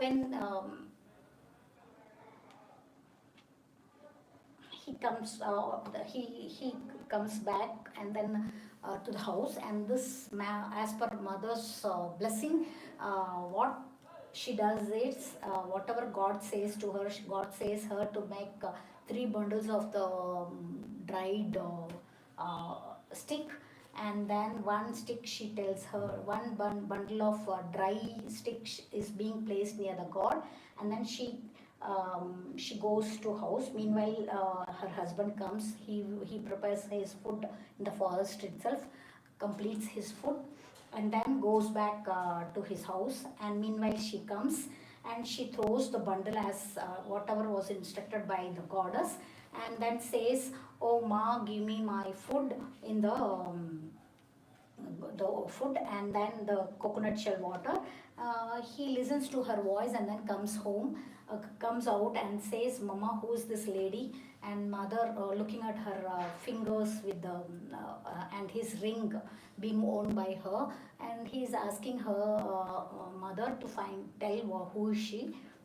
when he comes he comes back and then to the house, and this as per mother's blessing, what she does is, whatever God says to her, God says her to make 3 bundles of the dried stick, and then one stick, she tells her one bundle of dry stick is being placed near the god, and then she goes to house. Meanwhile, her husband comes. He prepares his food in the forest itself, completes his food, and then goes back to his house. And meanwhile, she comes and she throws the bundle as whatever was instructed by the goddess, and then says, "Oh Ma, give me my food in the food and then the coconut shell water." He listens to her voice and then comes home, comes out and says, "Mama, who is this lady?" And mother, looking at her fingers with the and his ring being worn by her, and he is asking her mother to tell who is she.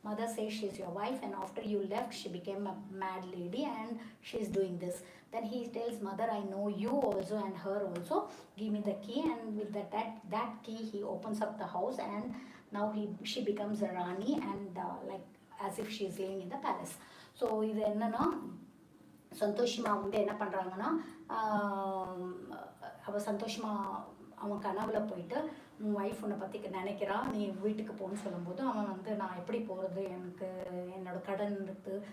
Mother says she's your wife, and after you left, she became a mad lady and she's doing this. Then he tells mother, "I know you also and her also. Give me the key." And with that key, he opens up the house, and now she becomes a Rani, and like as if she is living in the palace. So இது என்னன்னா, சந்தோஷிமா வந்து என்ன பண்ணுறாங்கன்னா, அவள் சந்தோஷமா அவன் கனவுல போயிட்டு, உன் ஒய்ஃப் உன்னை பற்றி நினைக்கிறா, நீ வீட்டுக்கு போகணுன்னு சொல்லும்போது அவன் வந்து, நான் எப்படி போகிறது, எனக்கு என்னோட கடன் இருக்குது,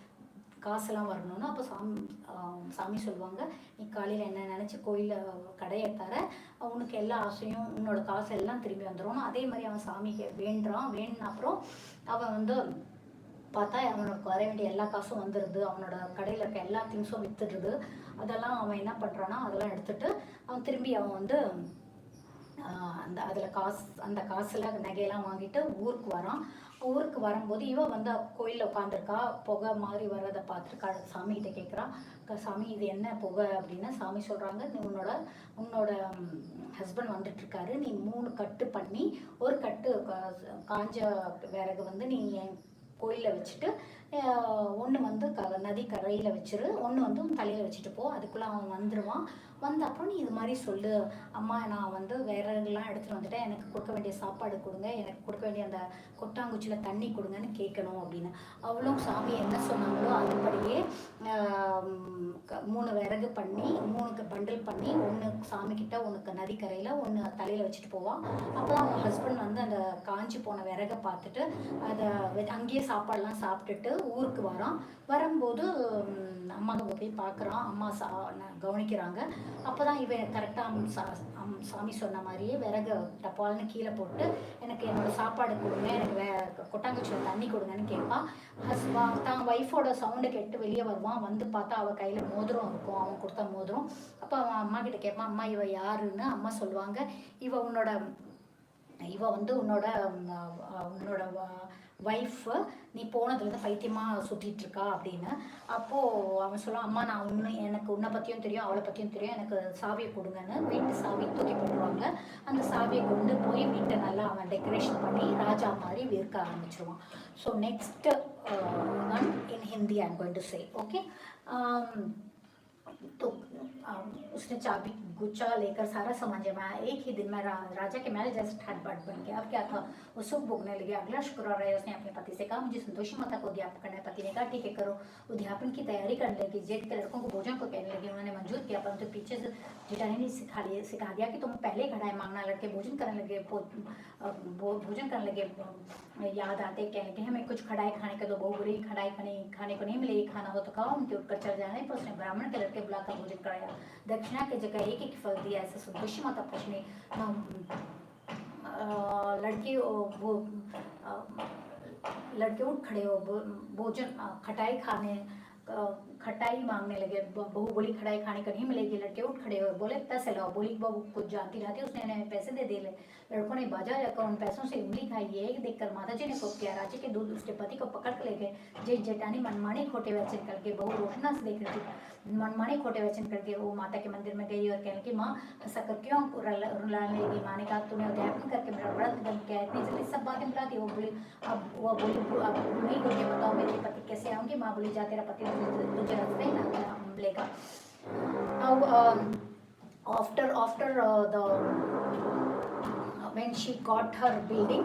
காசெல்லாம் வரணும்னு. அப்போ சாமி சொல்லுவாங்க, "நீ காலையில் என்ன நினச்சி கோயிலில் கடையை தர, உனக்கு எல்லா ஆசையும், உன்னோட காசு எல்லாம் திரும்பி வந்துடும்." அதே மாதிரி அவன் சாமிக்கு வேண்டின அப்புறம் அவன் வந்து பார்த்தா அவனுக்கு வர வேண்டிய எல்லா காசும் வந்துடுது. அவனோட கடையில் இருக்க எல்லா திங்ஸும் வித்துடுது. அதெல்லாம் அவன் என்ன பண்ணுறான்னா, அதெல்லாம் எடுத்துகிட்டு அவன் திரும்பி அவன் வந்து அந்த காசில் நகையெல்லாம் வாங்கிட்டு ஊருக்கு வரான். ஊருக்கு வரும்போது இவன் வந்து கோயிலில் உட்காந்துருக்கா, புகை மாதிரி வர்றதை பார்த்துட்டு சாமிகிட்ட கேட்குறா, "சாமி, இது என்ன புகை?" அப்படின்னு. சாமி சொல்கிறாங்க, உன்னோட ஹஸ்பண்ட் வந்துட்டுருக்காரு, நீ 3 கட்டு பண்ணி, ஒரு கட்டு காஞ்ச விறகு வந்து நீ கோயிலில் வச்சுட்டு, ஒன்று வந்து நதி கரையில் வச்சிரு, ஒன்று வந்து தலையில் வச்சுட்டு போ. அதுக்குள்ளே அவன் வந்துடுவான். வந்த அப்புறம் நீ இது மாதிரி சொல்லு, "அம்மா, நான் வந்து விறகுலாம் எடுத்துகிட்டு வந்துட்டேன், எனக்கு கொடுக்க வேண்டிய சாப்பாடு கொடுங்க, எனக்கு கொடுக்க வேண்டிய அந்த கொட்டாங்குச்சியில் தண்ணி கொடுங்கன்னு கேட்கணும்." அப்படின்னு. அவளும் சாமி என்ன சொன்னாங்களோ அதுபடியே 3 விறகு பண்ணி, 3 பண்டில் பண்ணி, ஒன்று சாமிக்கிட்ட, ஒன்று நதிக்கரையில், ஒன்று தலையில் வச்சுட்டு போவான். அப்போ தான் அவன் ஹஸ்பண்ட் வந்து அந்த காஞ்சி போன விறகை பார்த்துட்டு அதை அங்கேயே சாப்பாடெலாம் சாப்பிட்டுட்டு ஊருக்கு வரான். வரும்போது அம்மாவை போய் பார்க்குறான். அம்மா கவனிக்கிறாங்க. அப்போ தான் இவன் கரெக்டாக சாமி சொன்ன மாதிரியே விறகு டப்பால்னு கீழே போட்டு, "எனக்கு என்னோட சாப்பாடு கொடுங்க, எனக்கு கொட்டாங்குச்சியில் தண்ணி கொடுங்கன்னு" கேட்பான். தான் ஒய்ஃபோட சவுண்டை கேட்டு வெளியே வருவான். வந்து பார்த்தா அவள் கையில் மோதிரம் இருக்கும், அவன் கொடுத்த மோதிரம். அப்போ அவன் அம்மா கிட்ட கேட்பான், "அம்மா, இவ யாருன்னு?" அம்மா சொல்லுவாங்க, இவ வந்து உன்னோட ஒய்ஃபு, நீ போனதுலேருந்து பைத்தியமாக சுற்றிட்டுருக்கா அப்படின்னு. அப்போது அவன் சொல்லுவான், "அம்மா, எனக்கு உன்னை பற்றியும் தெரியும், அவளை பற்றியும் தெரியும், எனக்கு சாவியை கொடுங்கன்னு." வீட்டு சாவி தூக்கி போட்டுருவாங்க. அந்த சாவியை கொண்டு போய் வீட்டை நல்லா அவன் டெக்கரேஷன் பண்ணி ராஜா மாதிரி விற்க ஆரம்பிச்சிருவான். So next one in Hindi I am going to say, okay. तो उसने चाबी गुच्छा लेकर सारा सामान जमा। एक ही दिन में राजा के महल जैसे ठाट बाट बन गया। अब क्या था, वो सुख भोगने लगे। अगला शुक्रवार है, उसने अपने पति से कहा, "मुझे संतोषी माता को उद्यापन करना है।" पति ने कहा, "ठीक है, करो।" उद्यापन की तैयारी करने लगी। जेठ के लड़कों को भोजन को कहने लगी। उन्होंने मंजूर किया, परंतु पीछे से जेठानी ने सिखा दिया कि तुम पहले कढ़ाई मांगना। लड़के भोजन करने लगे। याद आते कहने लगे, "हमें कुछ कढ़ाई खाने का दो। बहू बुरी, कढ़ाई खाने को नहीं मिलेगी, खाना हो तो खाओ।" उनके उठकर चल जाने पर उसने ब्राह्मण के लड़के बुलाकर भोजन कराया। दक्षिणा की जगह एक फल दिया। ऐसे संतोषी माता पूछने लड़के उठ खड़े हो, भोजन खटाई खटाई मांगने लगे, बहू बोली खटाई खाने को नहीं मिलेगी, लड़के उठ खड़े हुए बोले पैसे लाओ, बोली बहू कुछ जानती रहती उसने इन्हें पैसे दे दिए। लड़कों ने बाजार जाकर उन पैसों से उंगली खाई। ये देखकर माता जी ने कोप किया। राजा के दूध उसके पति को पकड़ कर ले गए। जेठ जेठानी मनमाने खोटे वचन करके, बहू रोशना से देख रही थी, मनमाने खोटे वचन करके वो माता के मंदिर में गई और कहने की माँ ऐसा कर क्यों रुलाने लगी। माँ ने कहा तूने अध्यात्म करके मेरा व्रत बंद किया, इतनी जल्दी सब बातें बुला दी। वो बोली अब नहीं बोलिए, बताओ मेरे पति कैसे आऊँगी। माँ बोली जा तेरा पति तुझे रास्ते ना लेगा। Now after the when she got her building,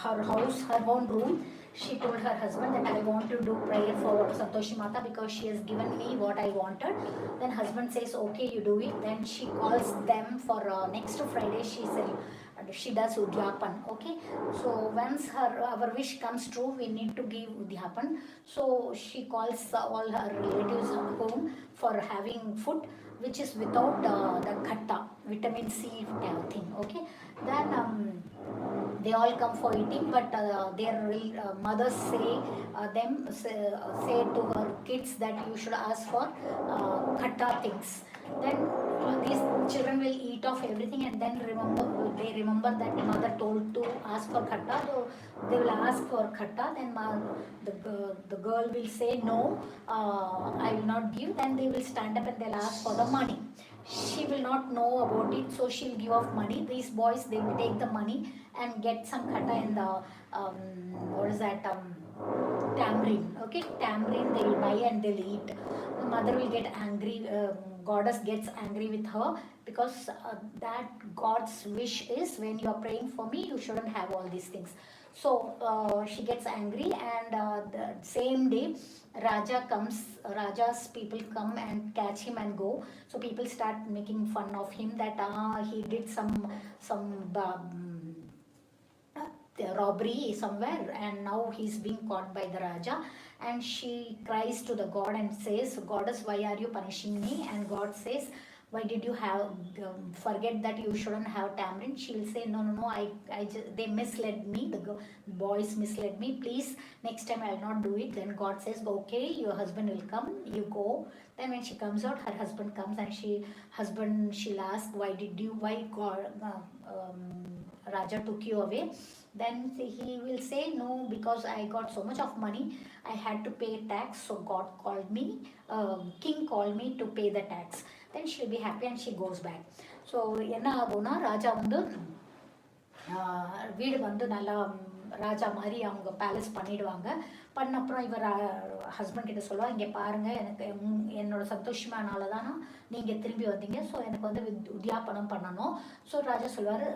her house, her own room, she told her husband that I want to do prayer for Santhoshi Mata because she has given me what I wanted. Then husband says okay, you do it. Then she calls them for next Friday. She does udyapan. Okay, so once our wish comes true, we need to give udyapan. So she calls all her relatives home for having food which is without the khatta, vitamin C thing. Okay, then they all come for eating, but their mothers say to her kids that you should ask for khatta things. Then these children will eat off everything, and then they remember that mother told to ask for khatta, so they will ask for khatta. Then the girl will say no, I will not give. Then they will stand up and they'll ask for the money. She will not know about it, so she'll give off money. These boys, they will take the money and get some khatta in the tamarind. Okay, tamarind they will buy and they'll eat. The mother will get angry. Goddess gets angry with her because that God's wish is when you are praying for me, you shouldn't have all these things. So she gets angry, and the same day Raja's people come and catch him and go. So people start making fun of him that he did some robbery somewhere, and now he's being caught by the Raja. And she cries to the God and says, Goddess, why are you punishing me? And God says, why did you forget that you shouldn't have tamarind? She will say, no, they misled me, the boys misled me, please next time I'll not do it. Then God says, okay, your husband will come, you go. Then when she comes out, her husband comes, and she'll ask, why God Raja took you away? Then he will say, no, because I got so much of money, I had to pay tax, so God called me, king called me to pay the tax. Then she'll be happy and she goes back. So என்ன ஆகும்னா ராஜா வீடு நல்லா ராஜா மாதிரி அவங்க palace பண்ணிடுவாங்க. பண்ண அப்புறம் இவர் ஹஸ்பண்ட் கிட்ட சொல்லுவாள், இங்கே பாருங்கள், எனக்கு என்னோட சந்தோஷமானால தானே நீங்கள் திரும்பி வந்தீங்க, ஸோ எனக்கு உத்தியாபனம் பண்ணணும். ஸோ ராஜா சொல்லுவார்,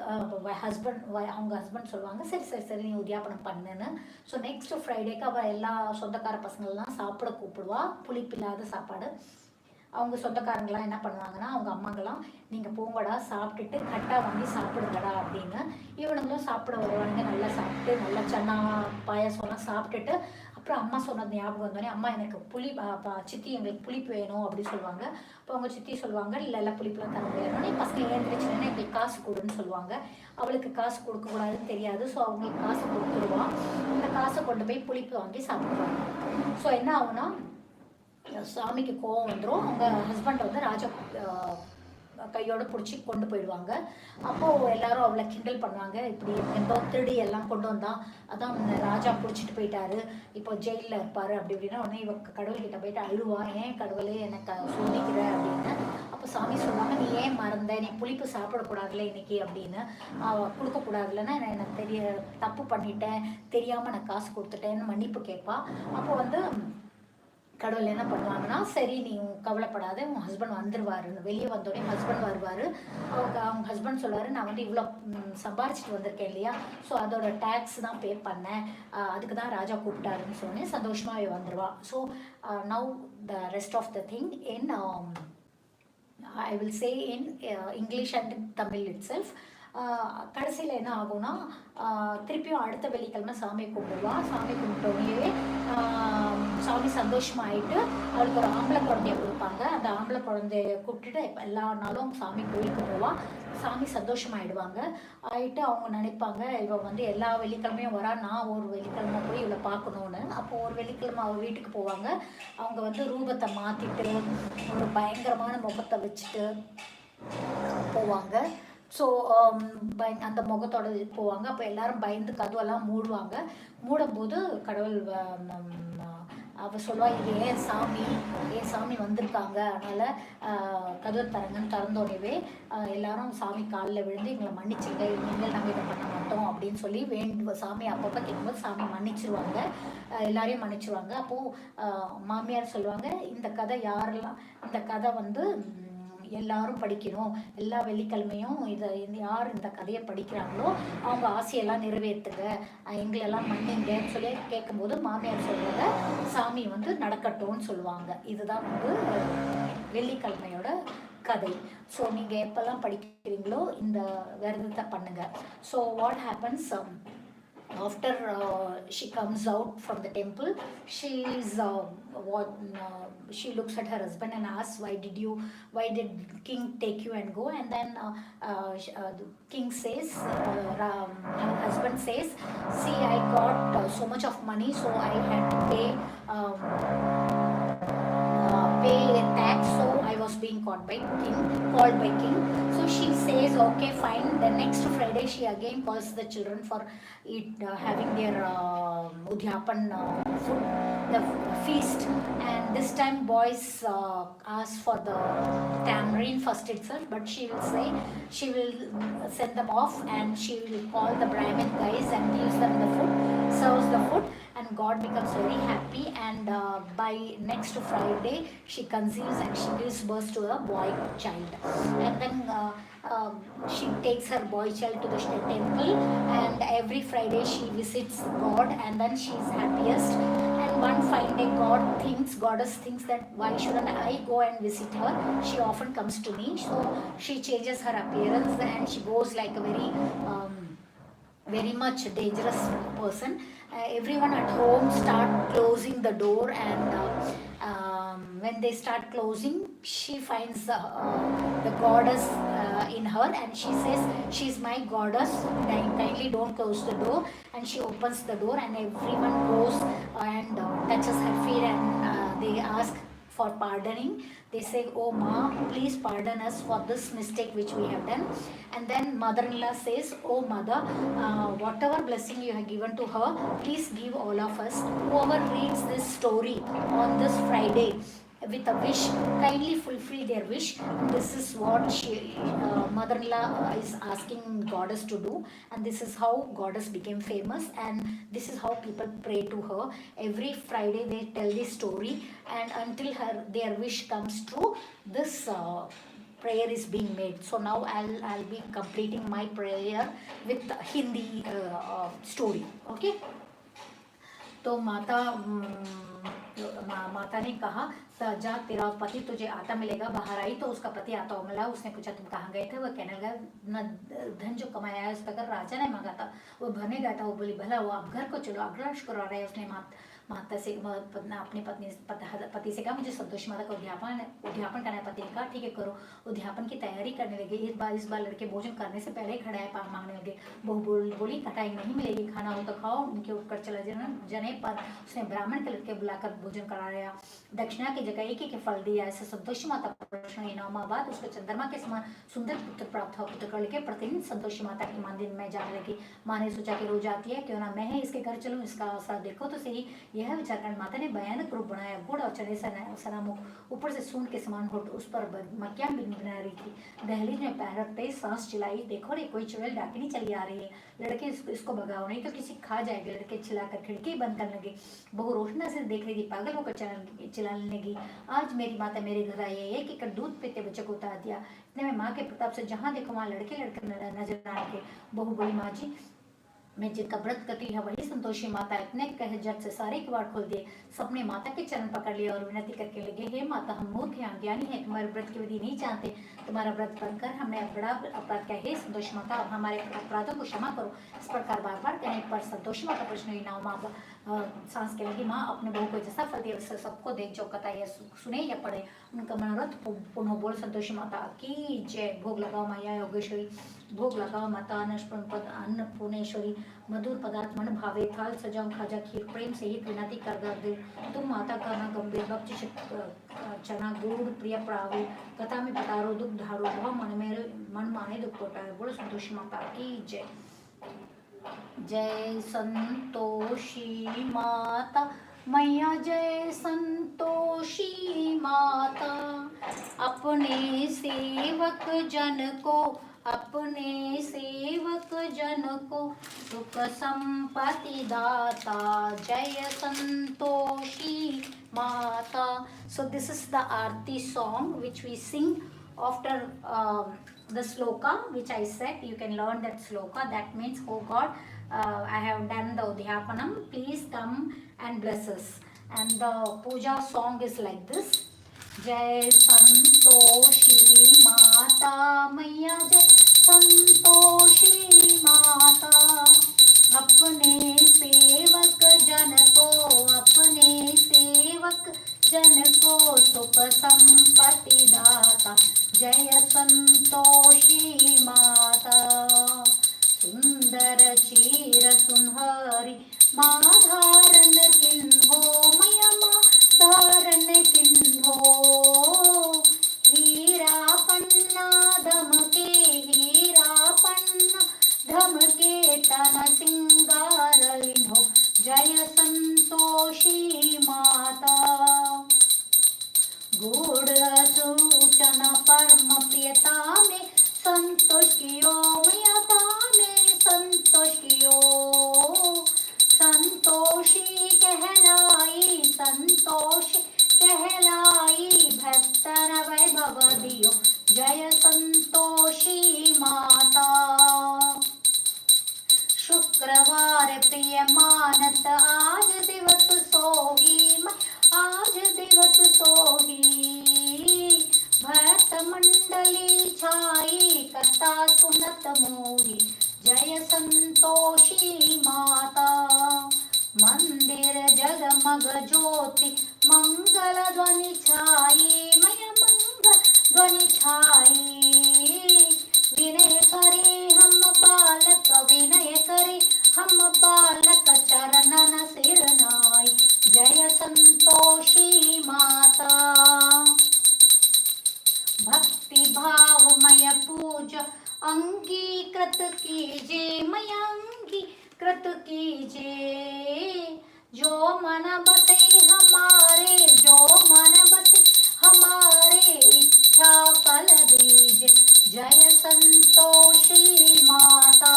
அவங்க ஹஸ்பண்ட் சொல்லுவாங்க, சரி நீ உத்தியாபனம் பண்ணுன்னு. ஸோ நெக்ஸ்ட் ஃப்ரைடேக்கு அவள் எல்லா சொந்தக்கார பசங்களெலாம் சாப்பிட கூப்பிடுவா, புளிப்பில்லாத சாப்பாடு. அவங்க சொந்தக்காரங்களாம் என்ன பண்ணுவாங்கன்னா, அவங்க அம்மாங்களாம் நீங்கள் போங்கடா சாப்பிட்டுட்டு கட்டா வாங்கி சாப்பிடுங்கடா அப்படின்னு. இவனுங்களும் சாப்பிட வருவானுங்க, நல்லா சாப்பிட்டு நல்லா சன்னா பாயாசம்லாம் சாப்பிட்டுட்டு அப்புறம் அம்மா சொன்னது ஞாபகம் வந்தோடனே, அம்மா எனக்கு சித்தி எங்களுக்கு புளிப்பு வேணும் அப்படி சொல்லுவாங்க. அப்போ அவங்க சித்தி சொல்லுவாங்க, இல்லை புளிப்புலாம் தர முடியாதுன்னு. பசங்க ஏந்திரிச்சுன்னா எங்களுக்கு காசு கொடுன்னு சொல்லுவாங்க. அவளுக்கு காசு கொடுக்கக்கூடாதுன்னு தெரியாது, ஸோ அவங்களுக்கு காசு கொடுத்துருவான். அந்த காசை கொண்டு போய் புளிப்பு வாங்கி சாப்பிடுவாங்க. ஸோ என்ன ஆகுனா, சாமிக்கு கோவம் வந்துடும். அவங்க ஹஸ்பண்ட் ராஜா கையோடு பிடிச்சி கொண்டு போயிடுவாங்க. அப்போது எல்லாரும் அவளை கிண்டல் பண்ணுவாங்க, இப்படி எந்தோ திருடி எல்லாம் கொண்டு வந்தான், அதான் ராஜா பிடிச்சிட்டு போயிட்டாரு, இப்போ ஜெயிலில் இருப்பார் அப்படி இப்படின்னா. உடனே இவ கடவுள்கிட்ட போயிட்டு அழுவா, ஏன் கடவுளே எனக்கு சோதிக்கிற அப்படின்னு. அப்போ சாமி சொல்லுவாங்க, நீ ஏன் மறந்த, நீ புளிப்பு சாப்பிடக்கூடாதுல இன்னைக்கு அப்படின்னு, கொடுக்கக்கூடாதுலன்னா எனக்கு தப்பு பண்ணிட்டேன், தெரியாமல் நான் காசு கொடுத்துட்டேன்னு மன்னிப்பு கேட்பா. அப்போ கடவுள் என்ன பண்ணுவாங்கன்னா, சரி நீ கவலைப்படாத, உன் ஹஸ்பண்ட் வந்துடுவார். வெளியே வந்தோடனே ஹஸ்பண்ட் வருவார். அவங்க ஹஸ்பண்ட் சொல்லுவார், நான் இவ்வளோ சம்பாரிச்சிட்டு வந்திருக்கேன் இல்லையா, ஸோ அதோட டேக்ஸ் தான் பே பண்ணேன், அதுக்கு தான் ராஜா கூப்பிட்டாருன்னு சொன்னேன். சந்தோஷமாக வந்துடுவா. So now the rest of the thing in I will say in English and Tamil itself. கடைசியில் என்ன ஆகும்னா திருப்பியும் அடுத்த வெள்ளிக்கிழமை சாமி கும்பிடுவா. சாமி கும்பிட்டோடனே சாமி சந்தோஷமாயிட்டு அவளுக்கு ஒரு ஆம்பளை குழந்தைய கொடுப்பாங்க. அந்த ஆம்பளை குழந்தைய கூப்பிட்டுட்டு எல்லா நாளும் சாமி கோயிலுக்கு போவாள். சாமி சந்தோஷமாயிடுவாங்க. ஆகிட்டு அவங்க நினைப்பாங்க இவள் வந்து எல்லா வெள்ளிக்கிழமையும் வரா, நான் ஒரு வெள்ளிக்கிழமை போய் இவளை பார்க்கணுன்னு. அப்போ ஒரு வெள்ளிக்கிழமை அவள் வீட்டுக்கு போவாங்க. அவங்க வந்து ரூபத்தை மாற்றிட்டு ஒரு பயங்கரமான முகத்தை வச்சுட்டு போவாங்க. ஸோ அந்த முகத்தோட போவாங்க. அப்போ எல்லாரும் பயந்து கதவெல்லாம் மூடுவாங்க. மூடும்போது கடவுள் அவள் சொல்லுவா, இது ஏன் சாமி வந்திருக்காங்க, அதனால் கதவை தரங்கன்னு திறந்தோடனே எல்லாரும் சாமி காலில் விழுந்து எங்களை மன்னிச்சிருங்க, இனிமேல் நம்ம இதை பண்ண மாட்டோம் அப்படின்னு சொல்லி சாமி அப்பப்போ கேட்கும்போது சாமி மன்னிச்சிருவாங்க, எல்லாரையும் மன்னிச்சிருவாங்க. அப்போது மாமியார் சொல்லுவாங்க, இந்த கதை வந்து எல்லாரும் படிக்கணும், எல்லா வெள்ளிக்கிழமையும் யார் இந்த கதையை படிக்கிறாங்களோ அவங்க ஆசையெல்லாம் நிறைவேற்றுங்க, எங்களெல்லாம் மன்னிங்கன்னு சொல்லி கேட்கும்போது மாமியார் சொல்கிறத சாமி வந்து நடக்கட்டும்னு சொல்லுவாங்க. இதுதான் வந்து வெள்ளிக்கிழமையோட கதை. ஸோ நீங்கள் எப்போல்லாம் படிக்கிறீங்களோ இந்த விரதத்தை பண்ணுங்கள். So what happens, after she comes out from the temple, she looks at her husband and asks, why did king take you and go? And then the king says, her husband says, see, I got so much of money, so I had to pay tax, so I was being called by king. So she says, okay, fine. The next Friday she again calls the children for having their udhyapan food, the feast. And this time boys ask for the tamarind first itself, but she will send them off, and she will call the Brahmin guys and gives them the food, serves the food, and God becomes very happy. And by next Friday she conceives and she gives birth to a boy child. And then she takes her boy child to the temple, and every Friday she visits God, and then she is happiest. And one fine day goddess thinks that why shouldn't I go and visit her? She often comes to me. So she changes her appearance and she goes like a very much dangerous person. Everyone at home start closing the door, and when they start closing, she finds the goddess in her, and she says, she's my goddess, kindly don't close the door. And she opens the door, and everyone goes and touches her feet, and they ask for pardoning. They say, oh ma, please pardon us for this mistake which we have done. And then mother-in-law says, oh mother, whatever blessing you have given to her, please give all of us. Whoever reads this story on this Friday with a wish, kindly fulfill their wish. And this is what mother-in-law is asking goddess to do, and this is how goddess became famous, and this is how people pray to her. Every Friday they tell this story, and until their wish comes true, this prayer is being made. So now I'll be completing my prayer with Hindi story. Okay. तो माता ने कहा, जा तेरा पति तुझे आता मिलेगा। बाहर आई तो उसका पति आता हुआ मिला। उसने पूछा तुम कहाँ गए थे? वह कहने लगा न धन जो कमाया है उस पर राजा ने मांगा था, वो भरने गया था। वो बोली भला वो अब घर को चलो, अग्रश करा रहे। उसने माता से अपनी पति से कहा मुझे संतोषी माता का उद्यापन करना है। पति ने कहा ठीक है करो। उद्यापन की तैयारी करने लगे। इस बार लड़के भोजन करने से पहले खड़ा है पान मांगने लगे। बहू बोली कटाई नहीं मिलेगी, खाना हो तो खाओ, उनके उठकर चला जाने पर उसने ब्राह्मण के लड़के बुलाकर भोजन कराया। दक्षिणा की जगह एक ही फल दिया। ऐसे संतोषी माता प्रश्न 9 माह बाद उसको चंद्रमा के समान सुंदर पुत्र प्राप्त हुआ। पुत्र के प्रतिदिन संतोषी माता के मंदिर में जाने लगी। माँ ने सोचा कि रोज आती है, क्यों ना मैं इसके घर चलूँ, इसका असर देखो तो सही। यह विचार कर माता ने भयानक रूप बनाया। गुड़ और चने सनामुख, ऊपर से सूंड के समान होठ, उस पर मक्खियां बना रही थी। दहलीज में पैर रखते ही सांस चिल्लाई, देखो रे कोई चुड़ैल डाकिनी चली आ रही है, लड़के इसको भगाओ नहीं तो किसी खा जाएगा। लड़के चिल्लाकर खिड़की बंद करने लगे। बहु रोशना से देख रही थी, पागल होकर चिल्लाने लगी, आज मेरी माता मेरे घर आई है, एक एक दूध पीते बच्चे को उतार दिया। इतने में माँ के प्रताप से जहाँ देखो वहाँ लड़के नजर आ के। बहू बोली माँ जी मैं जिनका व्रत करती है वही संतोषी माता इतने कहे झट से सारे किवाड़ खोल दिए। सबने माता के चरण पकड़ लिए और विनती करके लगे, हे माता, हम मूर्ख हैं, अज्ञानी हैं, तुम्हारे व्रत की विधि नहीं जानते, तुम्हारा व्रत बनकर हमने बड़ा अपराध किया। हे संतोषी माता, अब हमारे अपराधों को क्षमा करो। इस प्रकार बार बार कहने पर संतोषी माता प्रश्न हुई। ना माँ सांस के लगी, माँ अपने बहू को जैसा फल दिया उससे सबको देख, जो कथा या सुने या पढ़े उनका मनोरथ पुनः बोल। संतोषी माता की जय। भोग लगाओ मैया योगेश्वरी, भोग लगाओ माता अन्नपूर्णेश्वरी, मधुर पदार्थ मन भावे, थाल सजाओ खाजा खीर, प्रेम से ही विनती कर दे, तुम माता का ना गंभीर भक्ति चना गुड़ प्रिय प्रावे, कथा में पतारो दुख धारो, वह मन माने दुख कोटाए। बोलो संतोषी माता की जय। जय संतोषी माता मैया, जय संतोषी माता, अपने सेवक जन को, अपने सेवक जन को सुख संपत्ति दाता, जय Santoshi Mata. So this is the Aarti song which we sing after the sloka which I said. You can learn that sloka. That means, oh God, I have done the Udhyapanam, please come and bless us. And the puja song is like this. जय संतोषी माता मैया, जय संतोषी माता, अपने सेवक जन को, अपने सेवक जन को सुख संपत्ति दाता, जय संतोषी माता। सुंदर चीर सुनहरी माँ धारण किन्हो, मैया माँ धारण किन्हो, हीरा पन्ना धमके, हीरा पन्ना धमके, तन सिंगार लिन्हो, जय संतोषी माता। गूढ़ सूचन परम प्रियता में संतोष कियो, मैया में संतोष कियो, संतोषी कहलाई, संतोषी कहलाई, भक्तर वैभव दियो, जय संतोषी माता। शुक्रवार प्रिय मानत आज दिवस सोही, आज दिवस सोही, भक्त मंडली छाई, कथा सुनत मोही, जय संतोषी माता। मंदिर जगमग ज्योति मंगल ध्वनि छाई, मय मंगल ध्वनि छाई, विनय करे हम बालक, विनय करे हम बालक, चरणन सिर नाई, जय संतोषी माता। भक्ति भावमय पूजा अंगीकृत कीजिए, मय अंगीकृत कीजिए, जो मन बसे हमारे, जो मन बसे हमारे, इच्छा फल दीजिए, जय संतोषी माता।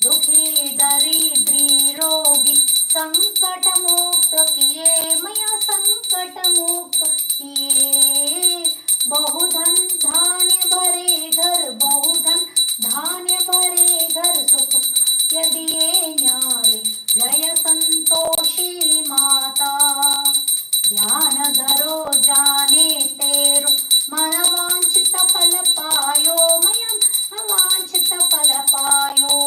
दुखी दरिद्री रोगी संकट मुक्त किए, मैया संकट मुक्त किए, बहुधन धान्य भरे घर, बहुधन धान्य भरे घर, सुख यदि न्यारे, जय संतोषी माता। ध्यान धरो जाने तेरो, मन वांछित फल पायो, मैया वांछित फल पायो,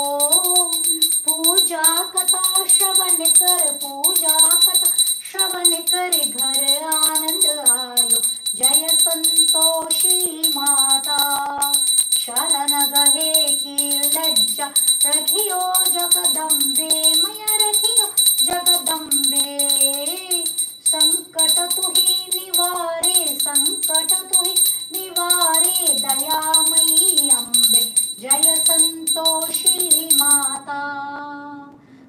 पूजा कथा श्रवण कर, पूजा कथा श्रवण कर, घर आनंद आयो, जय संतोषी माता। शरण गहे की लज्जा रखियो जगदम्बे, मैया रखियो जगदम्बे, संकट तुही निवारे, संकट तुही निवारे, दयामयी अम्बे, जय संतोषी माता।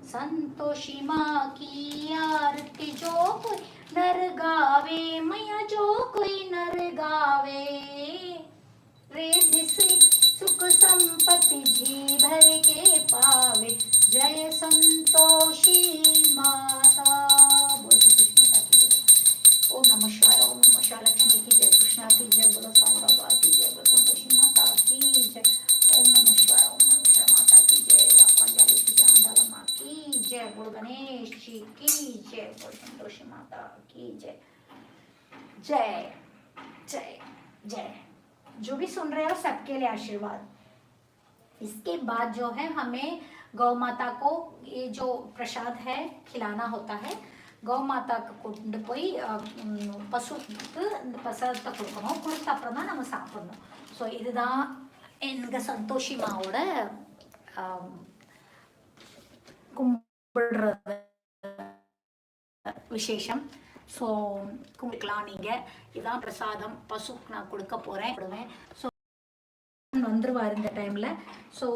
संतोषी माँ की आरती जो कोई नर गावे, मैया जो कोई नर गावे, रिद्धि सिद्धि सुख संपत्ति जी भर के पावे, जय संतोषी माता। बोल संतोषी माता की जय। ओम नमः शिवाय, ओम नमः शिवाय। लक्ष्मी की जय, कृष्णा की जय, बोलो साईं बाबा की जय, बोलो संतोषी माता बोल गणेश जी की जय, बोल संतोषी माता की जय। जय जय जय। जो भी सुन रहे हो सबके लिए आशीर्वाद। इसके बाद जो है हमें गौ माता को ये जो प्रसाद है खिलाना होता है। गौ மாதா கொண்டு போய் பசுக்கு இந்த பிரசாதத்தை கொடுக்கணும், கொடுத்த அப்புறம் தான் நம்ம சாப்பிடணும். ஸோ இதுதான் எங்கள் சந்தோஷி மாவோட கும்பிடுறது விசேஷம். ஸோ கும்பிட்டுக்கலாம் நீங்கள். இதான் பிரசாதம், பசுக்கு நான் கொடுக்க போகிறேன். ஸோ வந்துருவார் இந்த டைமில். ஸோ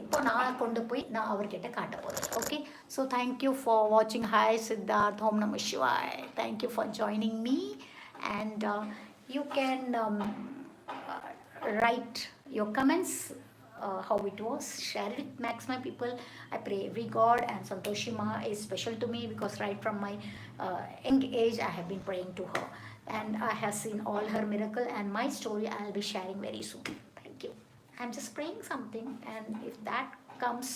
இப்போ நான் கொண்டு போய் நான் அவர்கிட்ட காட்ட போகிறேன். ஓகே, ஸோ தேங்க்யூ ஃபார் வாட்சிங். ஹாய் சித்தார்த், ஓம் நம சிவாய். Thank you for joining me and you can write your comments, how it was, share it with maximum people. I pray every God, and Santhoshi Ma is special to me because right from my young age I have been praying to her, and I have seen all her miracle, and my story I'll be sharing very soon. Thank you. I'm just praying something, and if that comes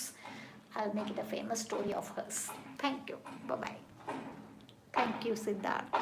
I'll make it a famous story of hers. Thank you. Bye bye. Thank you Siddharth.